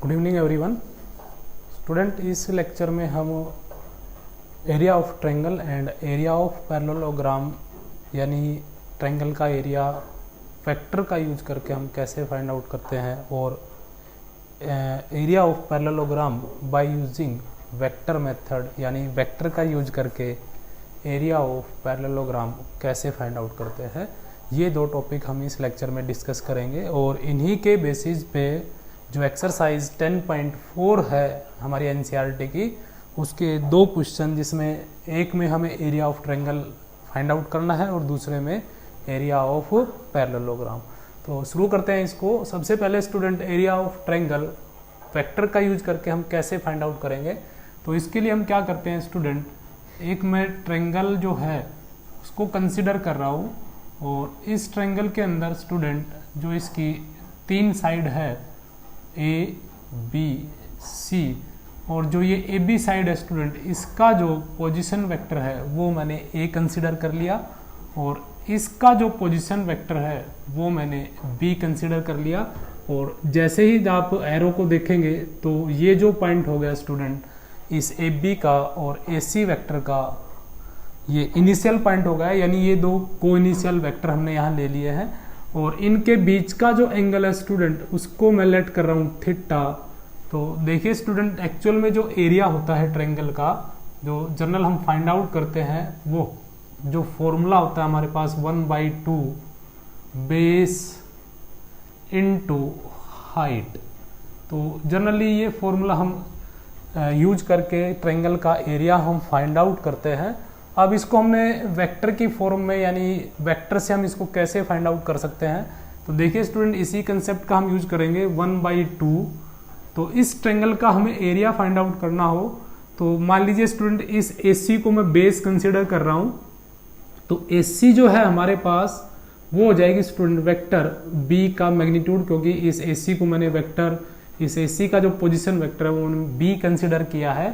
Good evening everyone. Student, इस lecture में हम area of triangle and area of parallelogram यानी ट्रायंगल का एरिया वेक्टर का यूज करके हम कैसे फाइंड आउट करते हैं और area of parallelogram by using vector method यानी वेक्टर का यूज करके एरिया ऑफ पैरेललोग्राम कैसे फाइंड आउट करते हैं, ये दो टॉपिक हम इस लेक्चर में डिस्कस करेंगे। और इन्हीं के बेसिस पे जो एक्सरसाइज 10.4 है हमारी एनसीईआरटी की, उसके दो क्वेश्चन, जिसमें एक में हमें area of triangle find out करना है और दूसरे में एरिया ऑफ पैरेललोग्राम। तो शुरू करते हैं इसको। सबसे पहले student, area of triangle vector का यूज करके हम कैसे फाइंड आउट करेंगे। तो इसके लिए हम क्या करते हैं स्टूडेंट, एक मैं ट्रायंगल जो है उसको कंसिडर कर रहा हूँ और इस ट्रायंगल के अंदर स्टूडेंट जो इसकी तीन साइड है ए बी सी, और जो ये ए बी साइड है स्टूडेंट, इसका जो पोजीशन वेक्टर है वो मैंने ए कंसिडर कर लिया और इसका जो पोजीशन वेक्टर है वो मैंने बी कंसिडर कर लिया। और जैसे ही आप एरो को देखेंगे तो ये जो पॉइंट हो गया स्टूडेंट इस ए बी का और ए सी वेक्टर का, ये इनिशियल पॉइंट हो गया, यानी ये दो को इनिशियल वेक्टर हमने यहाँ ले लिए हैं। और इनके बीच का जो एंगल है स्टूडेंट उसको मैं लेट कर रहा हूँ थीटा। तो देखिए स्टूडेंट, एक्चुअल में जो एरिया होता है ट्रायंगल का, जो जनरल हम फाइंड आउट करते हैं, वो जो फॉर्मूला होता है हमारे पास 1/2 बेस इनटू हाइट। तो जनरली ये फॉर्मूला हम यूज करके ट्रायंगल का एरिया हम फाइंड आउट करते हैं। अब इसको हमने वेक्टर की फॉर्म में, यानी वेक्टर से हम इसको कैसे फाइंड आउट कर सकते हैं। तो देखिए स्टूडेंट, इसी कंसेप्ट का हम यूज करेंगे 1/2। तो इस ट्रायंगल का हमें एरिया फाइंड आउट करना हो तो मान लीजिए स्टूडेंट, इस AC को मैं बेस कंसिडर कर रहा हूँ। तो AC जो है हमारे पास वो हो जाएगी स्टूडेंट वेक्टर B का मैग्नीट्यूड, क्योंकि इस AC को मैंने वेक्टर, इस AC का जो पोजीशन वेक्टर है वो मैंने B कंसिडर किया है।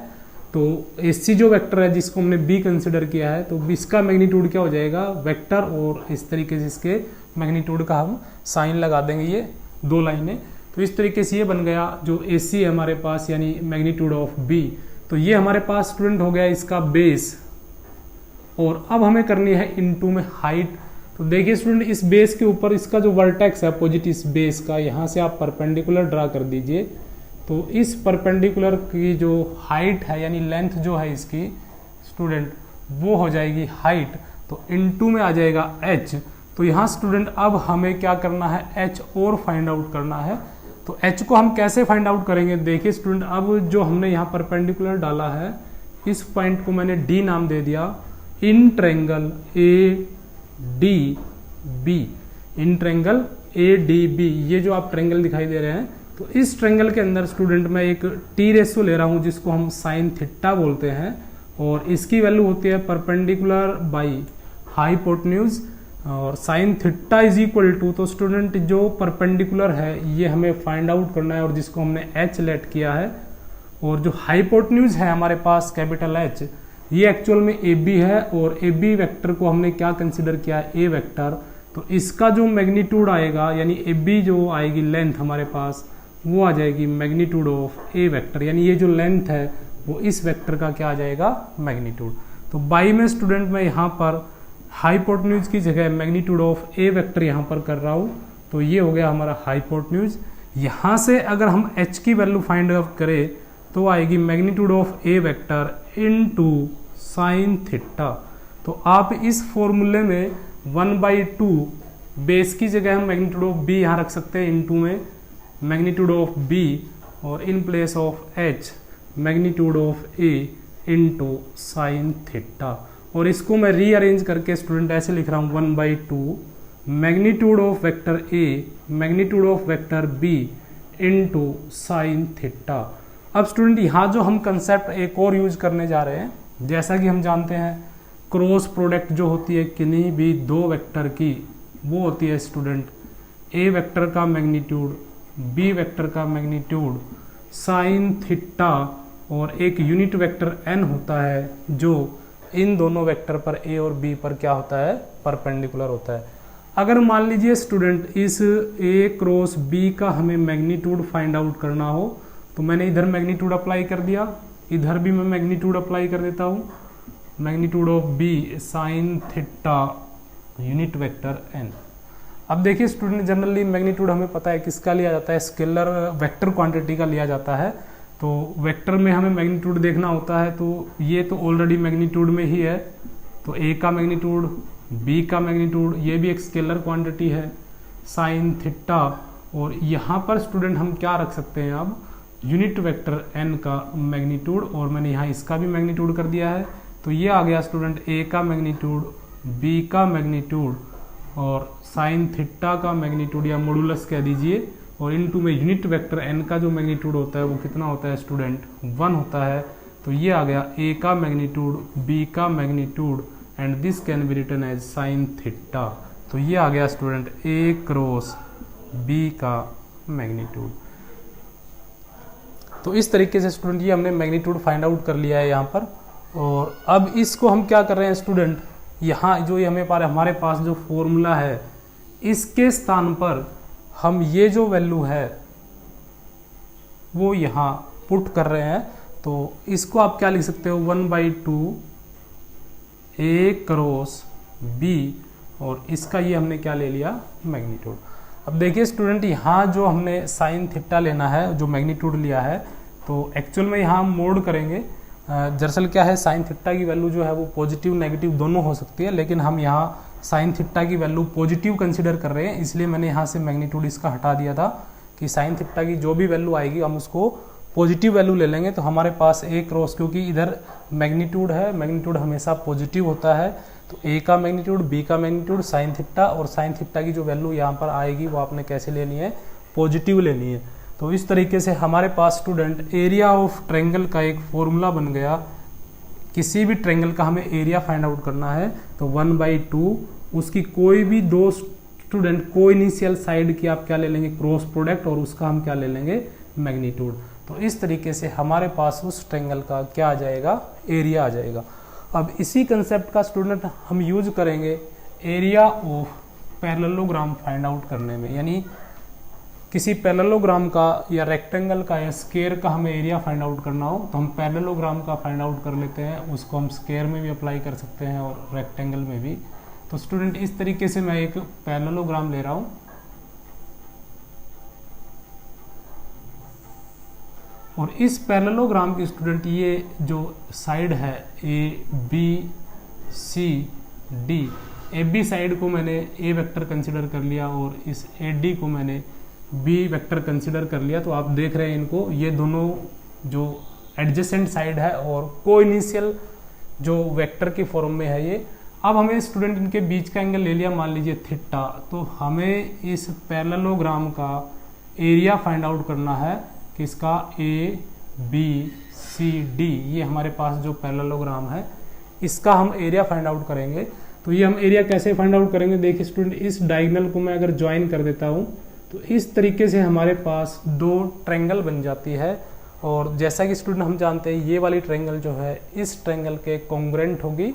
तो AC जो वेक्टर है जिसको हमने B कंसिडर किया है, तो इसका मैग्नीट्यूड क्या हो जाएगा वेक्टर, और इस तरीके से इसके मैग्नीट्यूड का हम साइन लगा देंगे, ये दो लाइनें। तो इस तरीके से ये बन गया जो AC है हमारे पास, यानी मैग्नीट्यूड ऑफ B। तो ये हमारे पास स्टूडेंट हो गया इसका बेस, और अब हमें करनी है इनटू में हाइट। तो देखिए स्टूडेंट, इस बेस के ऊपर इसका जो वर्टेक्स है अपोजिट इस बेस का, यहाँ से आप परपेंडिकुलर ड्रा कर दीजिए। तो इस परपेंडिकुलर की जो हाइट है यानी लेंथ जो है इसकी स्टूडेंट, वो हो जाएगी हाइट। तो इनटू में आ जाएगा h। तो यहाँ स्टूडेंट अब हमें क्या करना है, h और फाइंड आउट करना है। तो h को हम कैसे फाइंड आउट करेंगे, देखिए स्टूडेंट, अब जो हमने यहाँ परपेंडिकुलर डाला है, इस पॉइंट को मैंने d नाम दे दिया। In triangle ADB, in triangle ADB, ये जो आप ट्रायंगल दिखाई दे रहे हैं, तो इस ट्रायंगल के अंदर स्टूडेंट मैं एक T रेशियो ले रहा हूँ जिसको हम साइन थीटा बोलते हैं, और इसकी वैल्यू होती है परपेंडिकुलर बाई हाइपोटेन्यूज, और sine theta is equal to, तो स्टूडेंट जो परपेंडिकुलर है ये हमें फाइंड आउट करना है और जिसको हमने H लेट किया है, और जो हाइपोटेन्यूज है हमारे पास कैपिटल H, ये एक्चुअल में AB है, और AB वेक्टर को हमने क्या कंसिडर किया है, A वेक्टर। तो इसका जो मैग्नीट्यूड आएगा, यानी AB जो आएगी लेंथ हमारे पास, वो आ जाएगी मैग्नीट्यूड ऑफ A वेक्टर, यानी ये जो लेंथ है वो इस वेक्टर का क्या आ जाएगा, मैग्नीट्यूड। तो बाई में स्टूडेंट मैं यहाँ पर हाइपोटेन्यूज की जगह मैग्नीट्यूड ऑफ A वेक्टर यहाँ पर कर रहा हूँ। तो ये हो गया हमारा हाइपोटेन्यूज। यहाँ से अगर हम H की वैल्यू फाइंड आउट करें तो आएगी magnitude of A vector into sine theta. तो आप इस फॉर्मूले में 1/2 बेस की जगह हम मैग्नीट्यूड ऑफ B यहाँ रख सकते हैं, इनटू में मैग्नीट्यूड ऑफ B, और in place of H magnitude of A into sine theta. और इसको मैं रीअरेंज करके स्टूडेंट ऐसे लिख रहा हूँ 1/2 magnitude of vector A magnitude of vector B into sine theta. अब स्टूडेंट यहाँ जो हम कंसेप्ट एक और यूज करने जा रहे हैं, जैसा कि हम जानते हैं क्रॉस प्रोडक्ट जो होती है किन्हीं भी दो वेक्टर की, वो होती है स्टूडेंट A वेक्टर का मैग्नीट्यूड B वेक्टर का मैग्नीट्यूड साइन थीटा, और एक यूनिट वेक्टर n होता है जो इन दोनों वेक्टर पर A और B पर क्या होता है, परपेंडिकुलर होता है। अगर मान लीजिए स्टूडेंट इस A क्रॉस B का हमें मैग्नीट्यूड फाइंड आउट करना हो, तो मैंने इधर मैग्नीट्यूड अप्लाई कर दिया, इधर भी मैं मैग्नीट्यूड अप्लाई कर देता हूँ, magnitude of B sine theta unit vector N. अब देखिए स्टूडेंट, जनरली मैग्नीट्यूड हमें पता है किसका लिया जाता है, स्केलर वेक्टर क्वांटिटी का लिया जाता है। तो वेक्टर में हमें मैग्नीट्यूड देखना होता है, तो ये तो ऑलरेडी मैग्नीट्यूड में ही है, तो ए का मैग्नीट्यूड, बी का मैग्नीट्यूड, ये भी एक स्केलर क्वांटिटी है साइन थीटा। और यहाँ पर स्टूडेंट हम क्या रख सकते हैं, अब यूनिट वेक्टर एन का मैग्नीट्यूड, और मैंने यहाँ इसका भी मैग्नीट्यूड कर दिया है। तो ये आ गया स्टूडेंट ए का मैग्नीट्यूड, बी का मैग्नीट्यूड और साइन थीटा का मैग्नीट्यूड या मॉडुलस कह दीजिए, और इनटू में यूनिट वेक्टर एन का जो मैग्नीट्यूड होता है वो कितना होता है स्टूडेंट, 1 होता है। तो ये आ गया ए का मैग्नीट्यूड, बी का magnitude and this can be written as sine theta. तो ये आ गया स्टूडेंट ए क्रॉस बी का मैग्नीट्यूड। तो इस तरीके से स्टूडेंट ये हमने मैग्नीट्यूड फाइंड आउट कर लिया है यहाँ पर। और अब इसको हम क्या कर रहे हैं स्टूडेंट, यहाँ जो ये हमारे पास जो फॉर्मूला है, इसके स्थान पर हम ये जो वैल्यू है वो यहाँ पुट कर रहे हैं। तो इसको आप क्या लिख सकते हो, 1/2 ए क्रॉस बी, और इसका ये हमने क्या ले लिया, मैग्नीट्यूड। अब देखिए स्टूडेंट, यहाँ जो हमने साइन थीटा लेना है, जो मैग्नीट्यूड लिया है, तो एक्चुअल में यहाँ हम मोड करेंगे। दरअसल क्या है, साइन थीटा की वैल्यू जो है वो पॉजिटिव नेगेटिव दोनों हो सकती है, लेकिन हम यहाँ साइन थीटा की वैल्यू पॉजिटिव कंसीडर कर रहे हैं, इसलिए मैंने यहाँ से मैग्नीट्यूड इसका हटा दिया था कि साइन थीटा की जो भी वैल्यू आएगी हम उसको पॉजिटिव वैल्यू ले लेंगे। तो हमारे पास ए क्रॉस, क्योंकि इधर मैग्नीट्यूड है, मैग्नीट्यूड हमेशा पॉजिटिव होता है, तो ए का मैग्नीट्यूड, बी का मैग्नीट्यूड, साइन थीटा, और साइन थीटा की जो वैल्यू यहाँ पर आएगी वो आपने कैसे लेनी है, पॉजिटिव लेनी है। तो इस तरीके से हमारे पास स्टूडेंट एरिया ऑफ ट्रायंगल का एक फॉर्मूला बन गया। किसी भी ट्रायंगल का हमें एरिया फाइंड आउट करना है तो 1/2 उसकी कोई भी दो स्टूडेंट को इनिशियल साइड की आप क्या ले लेंगे, क्रॉस प्रोडक्ट, और उसका हम क्या ले लेंगे, मैग्नीट्यूड। तो इस तरीके से हमारे पास उस ट्रायंगल का क्या आ जाएगा, एरिया आ जाएगा। अब इसी कंसेप्ट का स्टूडेंट हम यूज करेंगे area of parallelogram find out करने में, यानी किसी पैरेललोग्राम का या रेक्टेंगल का या स्क्वायर का हमें एरिया फाइंड आउट करना हो तो हम पैरेललोग्राम का फाइंड आउट कर लेते हैं, उसको हम स्क्वायर में भी अप्लाई कर सकते हैं और रेक्टेंगल में भी। तो स्टूडेंट इस तरीके से मैं एक पैरेललोग्राम ले रहा हूं, और इस पैरेललोग्राम की स्टूडेंट ये जो साइड है A B C D, A B side को मैंने ए वेक्टर कंसिडर कर लिया और इस ए डी को मैंने बी वेक्टर कंसिडर कर लिया। तो आप देख रहे हैं इनको, ये दोनों जो एडजेसेंट साइड है और को इनिशियल जो वेक्टर के फॉर्म में है ये। अब हमें स्टूडेंट इनके बीच का एंगल ले लिया, मान लीजिए थीटा, तो हमें इस पैरेललोग्राम का एरिया फाइंड आउट करना है किसका, ए बी सी डी, ये हमारे पास जो पैरेललोग्राम है इसका हम एरिया फाइंड आउट करेंगे। तो ये हम एरिया कैसे फाइंड आउट करेंगे, देखिए स्टूडेंट, इस डायगोनल को मैं अगर ज्वाइन कर देता हूँ तो इस तरीके से हमारे पास दो ट्रायंगल बन जाती है। और जैसा कि स्टूडेंट हम जानते हैं ये वाली ट्रायंगल जो है इस ट्रायंगल के कॉन्ग्रुएंट होगी,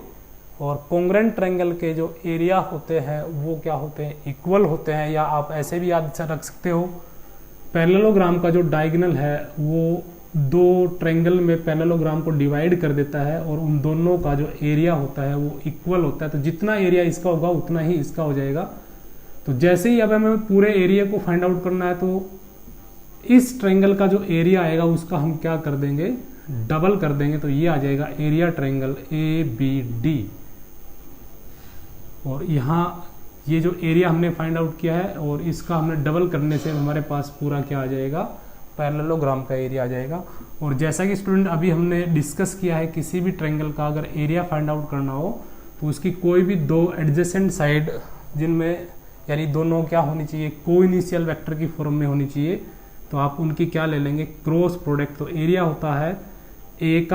और कॉन्ग्रुएंट ट्रायंगल के जो एरिया होते हैं वो क्या होते हैं, इक्वल होते हैं। या आप ऐसे भी याद रख सकते हो, पैरेललोग्राम का जो डायगोनल है वो दो ट्रायंगल में पैरेललोग्राम को डिवाइड कर देता है और उन दोनों का जो एरिया होता है वो इक्वल होता है। तो जितना एरिया इसका होगा उतना ही इसका हो जाएगा। तो जैसे ही अब हमें पूरे एरिया को फाइंड आउट करना है तो इस ट्रायंगल का जो एरिया आएगा उसका हम क्या कर देंगे, डबल कर देंगे। तो ये आ जाएगा area triangle A B D, और यहाँ ये जो एरिया हमने फाइंड आउट किया है और इसका हमने डबल करने से हमारे पास पूरा क्या आ जाएगा, पैरेललोग्राम का एरिया आ जाएगा। और जैसा कि स्टूडेंट अभी हमने डिस्कस किया है, किसी भी ट्रायंगल का अगर एरिया फाइंड आउट करना हो तो उसकी कोई भी दो एडजेसेंट साइड जिनमें यानी दोनों क्या होनी चाहिए, को इनिशियल वेक्टर की फॉर्म में होनी चाहिए, तो आप उनकी क्या ले लेंगे, क्रॉस प्रोडक्ट। तो एरिया होता है एक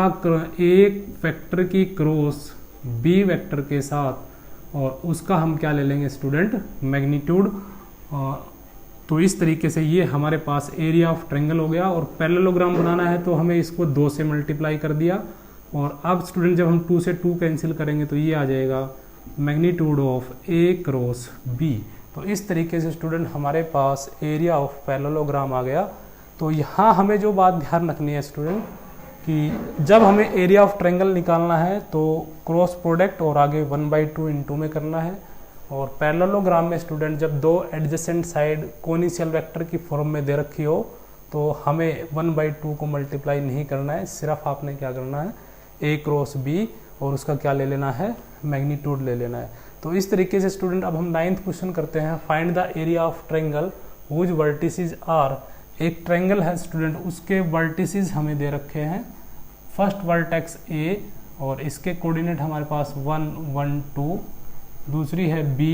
वेक्टर की क्रॉस बी वेक्टर के साथ, और उसका हम क्या ले लेंगे स्टूडेंट, मैग्नीट्यूड। तो इस तरीके से ये हमारे पास एरिया ऑफ ट्रायंगल हो गया। और पैरेललोग्राम बनाना है तो हमें इसको 2 से मल्टीप्लाई कर दिया, और अब स्टूडेंट जब हम 2 से 2 कैंसिल करेंगे तो ये आ जाएगा magnitude of A cross B. तो इस तरीके से स्टूडेंट हमारे पास एरिया ऑफ पैरेललोग्राम आ गया। तो यहाँ हमें जो बात ध्यान रखनी है स्टूडेंट कि जब हमें एरिया ऑफ ट्रायंगल निकालना है तो क्रॉस प्रोडक्ट और आगे 1/2 × में करना है। और पैरेललोग्राम में स्टूडेंट जब दो एडजेसेंट साइड कोनिशियल वेक्टर की फॉर्म में दे रखी हो तो हमें 1/2 को मल्टीप्लाई नहीं करना है, सिर्फ आपने क्या करना है a क्रॉस b और उसका क्या ले लेना है, मैग्नीट्यूड ले लेना है। तो इस तरीके से स्टूडेंट अब हम 9th क्वेश्चन करते हैं, find the area of triangle whose vertices are. एक ट्रायंगल है स्टूडेंट, उसके वर्टिसेस हमें दे रखे हैं, फर्स्ट वर्टेक्स a और इसके कोऑर्डिनेट हमारे पास 1 1 2, दूसरी है b,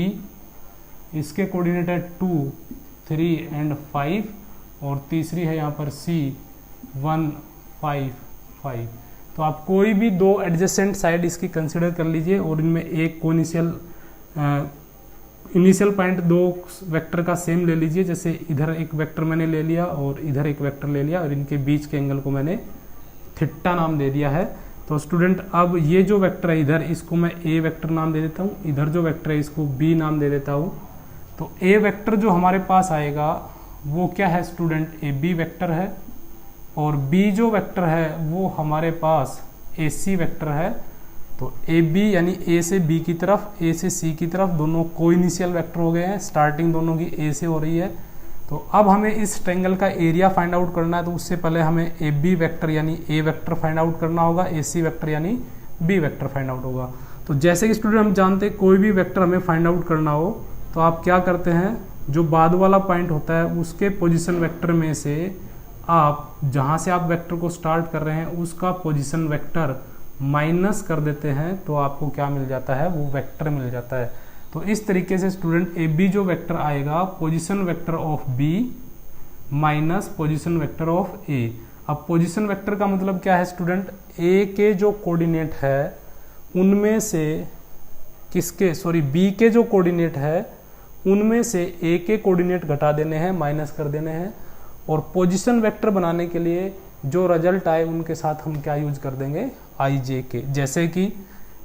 इसके कोऑर्डिनेट है 2 3 एंड 5 और तीसरी है यहाँ पर c 1 5 5। तो आप कोई भी दो एडजेसेंट साइड इसकी कंसिडर कर लीजिए और इनमें एक कोनिशियल इनिशियल पॉइंट दो वेक्टर का सेम ले लीजिए। जैसे इधर एक वेक्टर मैंने ले लिया और इधर एक वेक्टर ले लिया और इनके बीच के एंगल को मैंने थीटा नाम दे दिया है। तो स्टूडेंट अब ये जो वेक्टर है इधर, इसको मैं ए वेक्टर नाम दे देता हूँ, इधर जो वेक्टर है इसको बी नाम दे देता हूँ। तो ए वेक्टर जो हमारे पास आएगा वो क्या है स्टूडेंट, ए बी वेक्टर है और बी जो वेक्टर है वो हमारे पास ए सी वेक्टर है। तो ए बी यानी ए से बी की तरफ, ए से सी की तरफ दोनों कोइनिशियल वेक्टर हो गए हैं, स्टार्टिंग दोनों की ए से हो रही है। तो अब हमें इस ट्रायंगल का एरिया फाइंड आउट करना है, तो उससे पहले हमें ए बी वेक्टर यानी ए वेक्टर फाइंड आउट करना होगा, ए सी वेक्टर यानी बी वेक्टर फाइंड आउट होगा। तो जैसे कि स्टूडेंट हम जानते हैं कोई भी वेक्टर हमें फाइंड आउट करना हो तो आप क्या करते हैं, जो बाद वाला पॉइंट होता है उसके पोजिशन वेक्टर में से आप जहाँ से आप वेक्टर को स्टार्ट कर रहे हैं उसका पोजीशन वेक्टर माइनस कर देते हैं तो आपको क्या मिल जाता है, वो वेक्टर मिल जाता है। तो इस तरीके से स्टूडेंट ए बी जो वेक्टर आएगा position vector of B minus position vector of A. अब पोजीशन वेक्टर का मतलब क्या है स्टूडेंट, ए के जो कोऑर्डिनेट है उनमें से किसके, सॉरी बी के जो कोऑर्डिनेट है उनमें से ए के कोऑर्डिनेट घटा देने हैं, माइनस कर देने हैं। और पोजीशन वेक्टर बनाने के लिए जो रिजल्ट आए उनके साथ हम क्या यूज कर देंगे, आई जे के। जैसे कि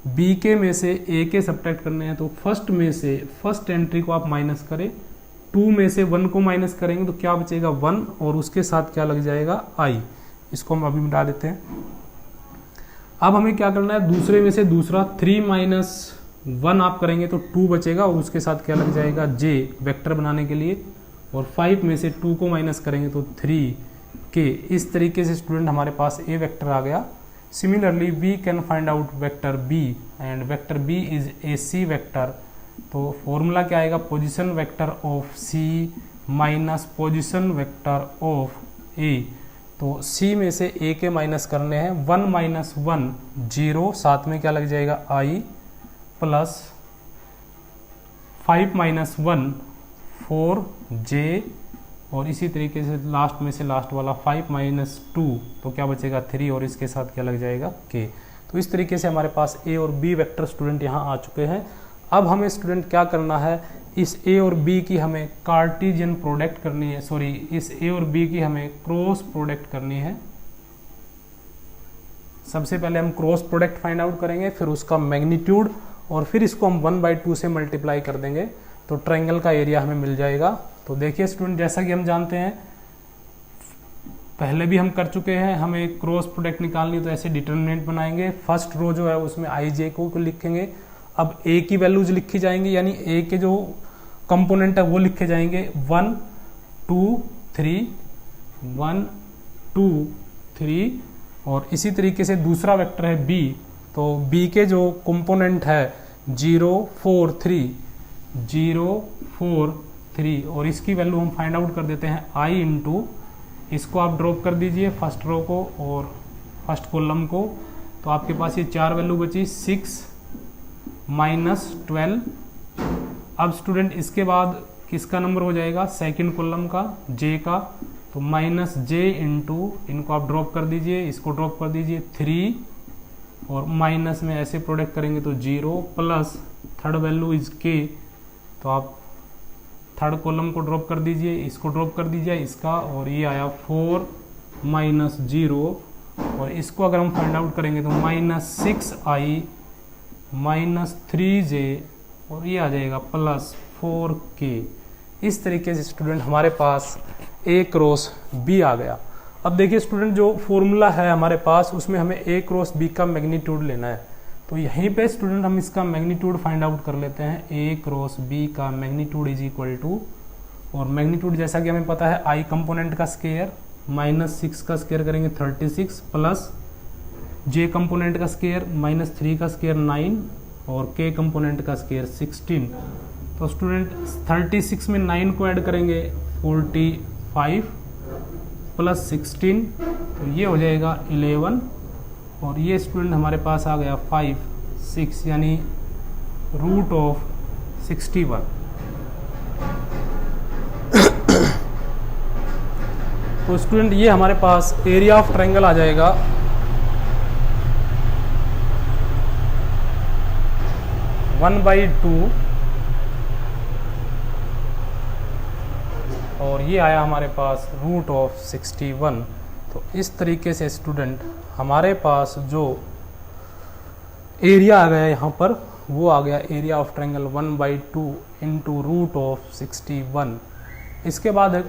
बी के में से ए के सब्ट्रैक्ट करने हैं तो फर्स्ट में से फर्स्ट एंट्री को आप माइनस करें, 2 में से 1 को माइनस करेंगे तो क्या बचेगा 1 और उसके साथ क्या लग जाएगा आई। इसको हम अभी मिटा देते हैं। अब हमें क्या करना है, दूसरे में से दूसरा 3 - 1 आप करेंगे तो 2 बचेगा और उसके साथ क्या लग जाएगा जे वेक्टर बनाने के लिए। और 5 में से 2 को माइनस करेंगे तो 3 के। इस तरीके से स्टूडेंट हमारे पास ए वेक्टर आ गया। Similarly we can find out vector B and vector B is A C vector. तो फॉर्मूला क्या आएगा, position vector of C minus position vector of A. तो सी में से ए के माइनस करने हैं, 1 - 1 0, साथ में क्या लग जाएगा आई, प्लस 5 - 1 4 जे, और इसी तरीके से लास्ट में से लास्ट वाला 5 - 2 तो क्या बचेगा 3 और इसके साथ क्या लग जाएगा के। तो इस तरीके से हमारे पास ए और बी वेक्टर स्टूडेंट यहाँ आ चुके हैं। अब हमें स्टूडेंट क्या करना है, इस ए और बी की हमें कार्टेशियन प्रोडक्ट करनी है, सॉरी इस ए और बी की हमें क्रॉस प्रोडक्ट करनी है। सबसे पहले हम क्रॉस प्रोडक्ट फाइंड आउट करेंगे, फिर उसका मैग्नीट्यूड और फिर इसको हम 1/2 से मल्टीप्लाई कर देंगे तो ट्रायंगल का एरिया हमें मिल जाएगा। तो देखिए स्टूडेंट, जैसा कि हम जानते हैं पहले भी हम कर चुके हैं, हमें क्रॉस प्रोडक्ट निकालनी है तो ऐसे डिटरमिनेंट बनाएंगे। फर्स्ट रो जो है उसमें आई जे को लिखेंगे। अब ए की वैल्यूज लिखी जाएंगी, यानी ए के जो कंपोनेंट है वो लिखे जाएंगे 1 2 3 1 2 3। और इसी तरीके से दूसरा वेक्टर है बी, तो बी के जो कंपोनेंट है 0 4 3 0 4 3 और इसकी वैल्यू हम फाइंड आउट कर देते हैं आई इंटू, इसको आप ड्रॉप कर दीजिए फर्स्ट रो को और फर्स्ट कॉलम को। तो आपके पास ये 4 वैल्यू बची, 6 - 12। अब स्टूडेंट इसके बाद किसका नंबर हो जाएगा, सेकंड कॉलम का जे का, तो -j इंटू, इनको आप ड्रॉप कर दीजिए, इसको ड्रॉप कर दीजिए 3 और माइनस में ऐसे प्रोडक्ट करेंगे तो 0 प्लस थर्ड वैल्यू इज के। तो आप थर्ड कॉलम को ड्रॉप कर दीजिए, इसको ड्रॉप कर दीजिए इसका, और ये आया 4 - 0 और इसको अगर हम फाइंड आउट करेंगे तो -6i -3j और ये आ जाएगा +4k। इस तरीके से स्टूडेंट हमारे पास A क्रॉस B आ गया। अब देखिए स्टूडेंट, जो फॉर्मूला है हमारे पास उसमें हमें A क्रॉस B का मैग्नीट्यूड लेना है, तो यहीं पे स्टूडेंट हम इसका मैग्नीट्यूड फाइंड आउट कर लेते हैं। A क्रॉस B का मैग्नीट्यूड इज इक्वल टू, और मैग्नीट्यूड जैसा कि हमें पता है I कंपोनेंट का स्क्वायर -6 का स्क्वायर करेंगे 36 प्लस J कंपोनेंट का स्क्वायर -3 का स्क्वायर 9 और K कंपोनेंट का स्क्वायर 16। तो स्टूडेंट 36 में 9 को ऐड करेंगे 45 प्लस 16, तो ये हो जाएगा 11, और ये स्टूडेंट हमारे पास आ गया 5 6 यानी रूट ऑफ 61। तो स्टूडेंट ये हमारे पास एरिया ऑफ ट्रायंगल आ जाएगा 1/2, और ये आया हमारे पास रूट ऑफ 61। तो इस तरीके से स्टूडेंट हमारे पास जो एरिया आ गया यहाँ पर, वो आ गया area of triangle 1/2 into root of 61। इसके बाद है